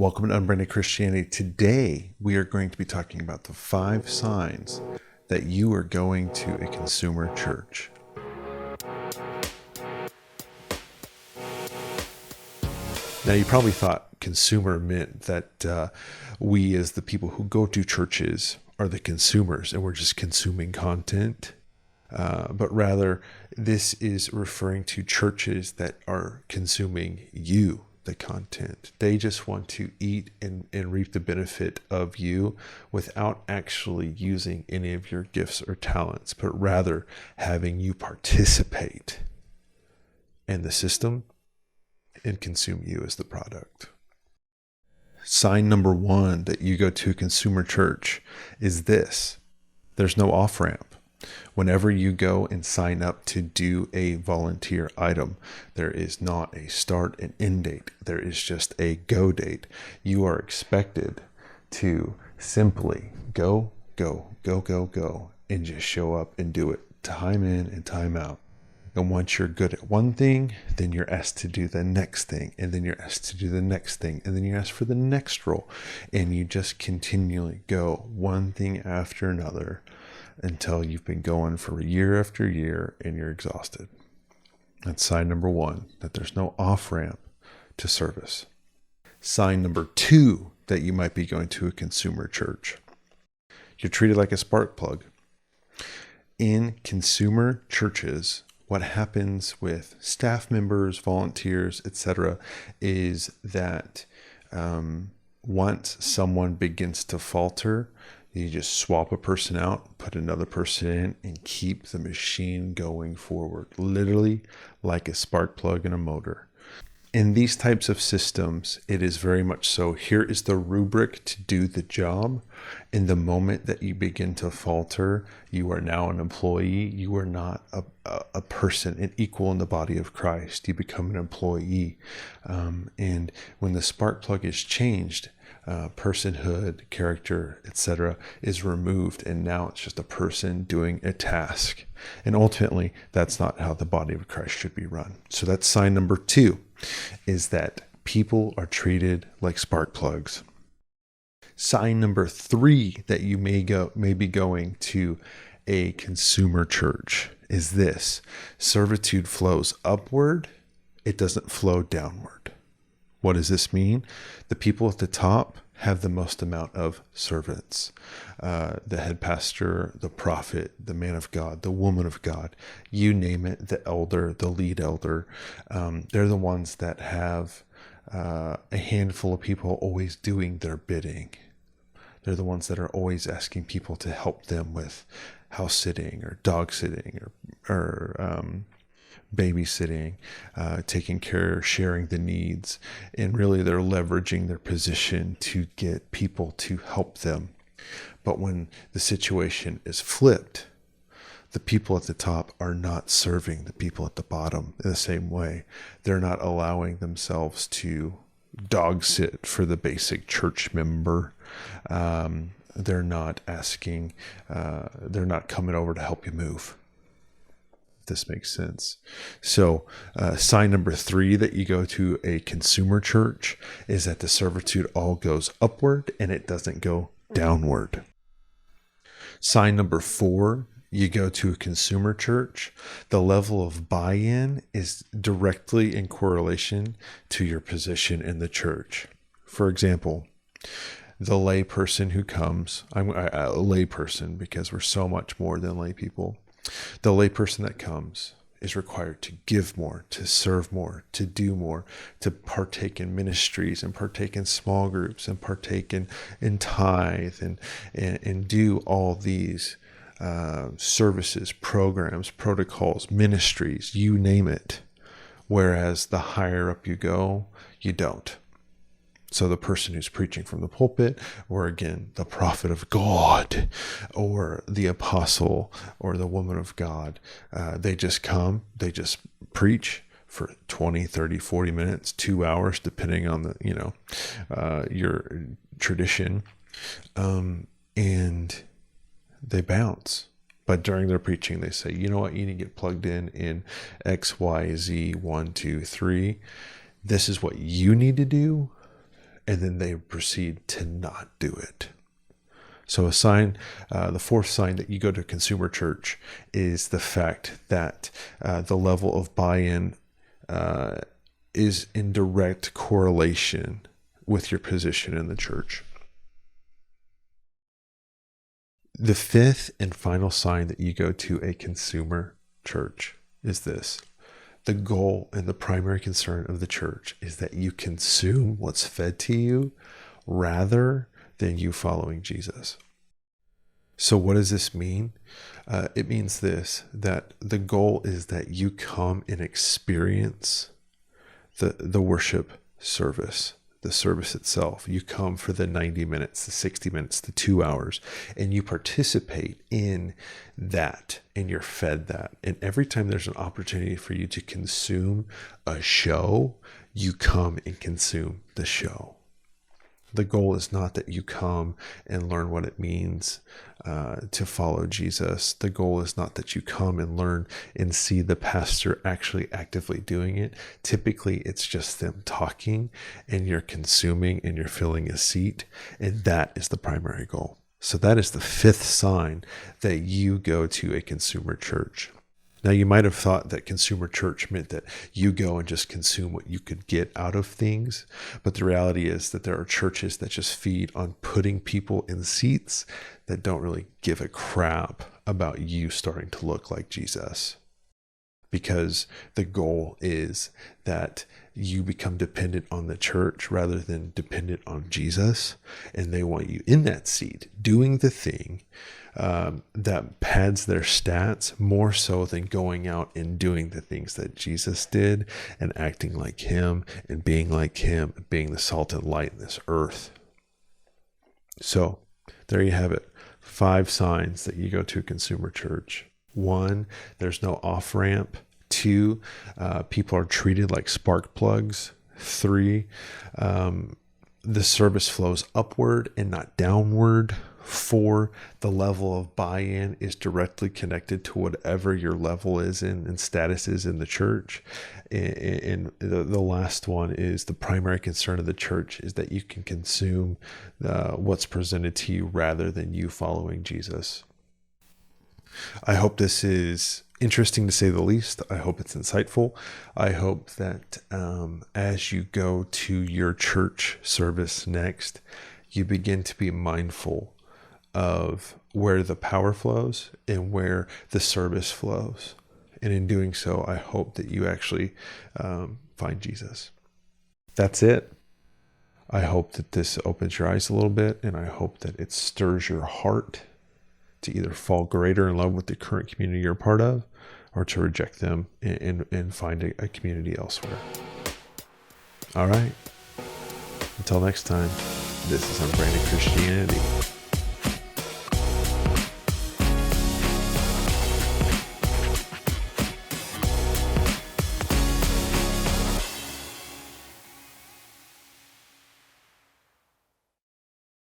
Welcome to Unbranded Christianity. Today, we are going to be talking about the 5 signs that you are going to a consumer church. Now, you probably thought consumer meant that we, as the people who go to churches, are the consumers and we're just consuming content. But rather, this is referring to churches that are consuming you, the content. They just want to eat and reap the benefit of you without actually using any of your gifts or talents, but rather having you participate in the system and consume you as the product. Sign number 1 that you go to a consumer church is this: there's no off-ramp. Whenever you go and sign up to do a volunteer item, there is not a start and end date. There is just a go date. You are expected to simply go, and just show up and do it time in and time out. And once you're good at one thing, then you're asked to do the next thing, and then you're asked to do the next thing, and then you're asked for the next role. And you just continually go one thing after another until you've been going for year after year and you're exhausted. That's sign number 1, that there's no off-ramp to service. Sign number 2 that you might be going to a consumer church: you're treated like a spark plug. In consumer churches, what happens with staff members, volunteers, etc., is that once someone begins to falter, you just swap a person out, put another person in, and keep the machine going forward, literally like a spark plug in a motor. In these types of systems, it is very much so. Here is the rubric to do the job. In the moment that you begin to falter, you are now an employee. You are not a person, an equal in the body of Christ. You become an employee. And when the spark plug is changed, personhood, character, etc., is removed, and now it's just a person doing a task. And ultimately, that's not how the body of Christ should be run. So that's sign number 2, is that people are treated like spark plugs. Sign number 3 that you may be going to a consumer church is this: servitude flows upward, it doesn't flow downward. What does this mean? The people at the top have the most amount of servants. The head pastor, the prophet, the man of God, the woman of God, you name it, the elder, the lead elder. They're the ones that have a handful of people always doing their bidding. They're the ones that are always asking people to help them with house sitting or dog sitting or babysitting, taking care, sharing the needs, and really they're leveraging their position to get people to help them. But when the situation is flipped, the people at the top are not serving the people at the bottom in the same way. They're not allowing themselves to dog sit for the basic church member. They're not asking, they're not coming over to help you move. This makes sense. So sign number 3 that you go to a consumer church is that the servitude all goes upward and it doesn't go downward. Sign number 4, you go to a consumer church, the level of buy-in is directly in correlation to your position in the church. For example, the lay person who comes, I'm a lay person because we're so much more than lay people. The layperson that comes is required to give more, to serve more, to do more, to partake in ministries and partake in small groups and partake in tithe and do all these services, programs, protocols, ministries, you name it. Whereas the higher up you go, you don't. So the person who's preaching from the pulpit, or again, the prophet of God, or the apostle, or the woman of God, they just come, they just preach for 20, 30, 40 minutes, 2 hours, depending on the, your tradition. And they bounce. But during their preaching, they say, you know what, you need to get plugged in X, Y, Z, 1, 2, 3. This is what you need to do. and then they proceed to not do it. So a sign, the fourth sign that you go to a consumer church is the fact that the level of buy-in is in direct correlation with your position in the church. The fifth and final sign that you go to a consumer church is this. The goal and the primary concern of the church is that you consume what's fed to you rather than you following Jesus. So what does this mean? It means this, that the goal is that you come and experience the worship service, the service itself. You come for the 90 minutes, the 60 minutes, the 2 hours, and you participate in that, and you're fed that. And every time there's an opportunity for you to consume a show, you come and consume the show. The goal is not that you come and learn what it means to follow Jesus. The goal is not that you come and learn and see the pastor actually actively doing it. Typically, it's just them talking, and you're consuming and you're filling a seat. And that is the primary goal. So that is the fifth sign that you go to a consumer church. Now, you might have thought that consumer church meant that you go and just consume what you could get out of things. But the reality is that there are churches that just feed on putting people in seats that don't really give a crap about you starting to look like Jesus. Because the goal is that you become dependent on the church rather than dependent on Jesus. And they want you in that seat doing the thing that pads their stats more so than going out and doing the things that Jesus did and acting like him and being like him and being the salt and light in this earth. So there you have it. 5 signs that you go to a consumer church. 1, there's no off-ramp. 2, people are treated like spark plugs. 3, the service flows upward and not downward. 4, the level of buy-in is directly connected to whatever your level is in and status is in the church. And the last one is the primary concern of the church is that you can consume what's presented to you rather than you following Jesus. I hope this is interesting to say the least. I hope it's insightful. I hope that as you go to your church service next, you begin to be mindful of where the power flows and where the service flows. And in doing so, I hope that you actually find Jesus. That's it. I hope that this opens your eyes a little bit, and I hope that it stirs your heart to either fall greater in love with the current community you're part of, or to reject them and find a community elsewhere. All right. Until next time, this is Unbranded Christianity.